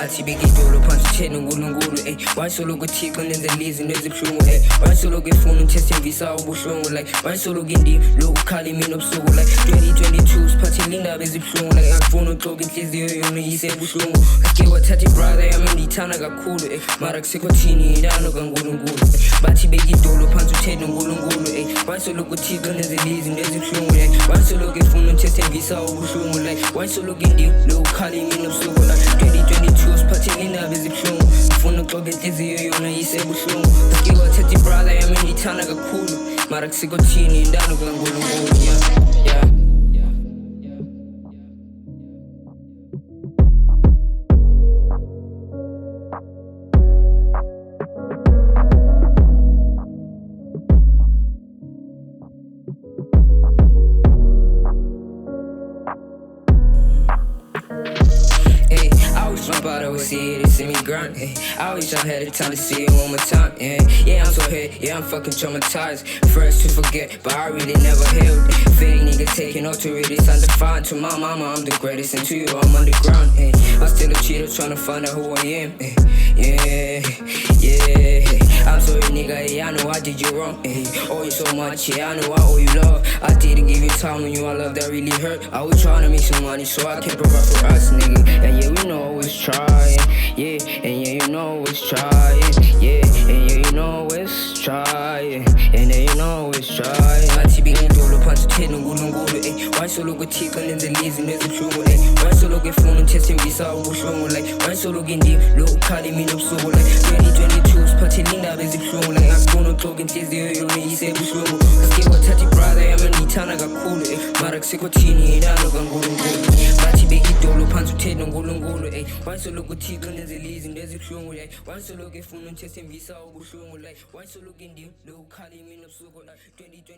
bathi bekidolo phansi uthena uNkulunkulu wayesoloku Thixo nenzela izinto ezibuhlungu wayesoloku efuna uthethembisa ubuhlungu wayesoloku indimi lokukhala imini obusuku 2022 siphathele indaba ezibuhlungu akufuna uxoka inhliziyo yona isebuhlungu ake wathatha ibrother yami ngiyithanda kakhulu mara kusekho thini indalo kaNkulunkulu bathi bekidolo phansi uthena uNkulunkulu wayesoloku Thixo nenzela izinto ezibuhlungu wayesoloku efuna uthethembisa ubuhlungu wayesoloku indimi lokukhala imini obusuku 2022 siphathele indaba ezibuhlungu ufuna uxoka inhliziyo yona isebuhlungu ake wathatha ibrother yami ngiyithanda kakhulu mara kusekho thini indalo kaNkulunkulu yeah. But I would see it, see me grunt. I wish I had the time to see it one more time. Yeah, I'm so hurt, yeah, I'm fucking traumatized. First to forget, but I really never healed. Fake niggas taking authority, it's undefined. To my mama, I'm the greatest, and to you, I'm underground. I'm still a cheater, trying to find out who I am. Yeah. I'm sorry, nigga, yeah, I know I did you wrong. Owe you so much, yeah, I know I owe you love. I didn't give you time when you all love that really hurt. I was trying to make some money so I can provide for us, nigga. And yeah, we know always trying, yeah, and yeah, you know always trying, yeah, and yeah, you know always trying, and yeah, you know always trying. Bathi bekidolo phansi uthena uNkulunkulu wayesoloku Thixo nenzela izinto ezibuhlungu wayesoloku efuna uthethembisa ubuhlungu wayesoloku indimi lokukhala imini obusuku 2022 siphathele indaba ezibuhlungu akufuna uxoka inhliziyo yona isebuhlungu ake wathatha ibrother yami ngiyithanda kakhulu mara kusekho thini indalo kaNkulunkulu bathi bekidolo phansi uthena uNkulunkulu wayesoloku Thixo nenzela izinto ezibuhlungu wayesoloku efuna uthethembisa ubuhlungu wayesoloku indimi lokukhala imini obusuku 2020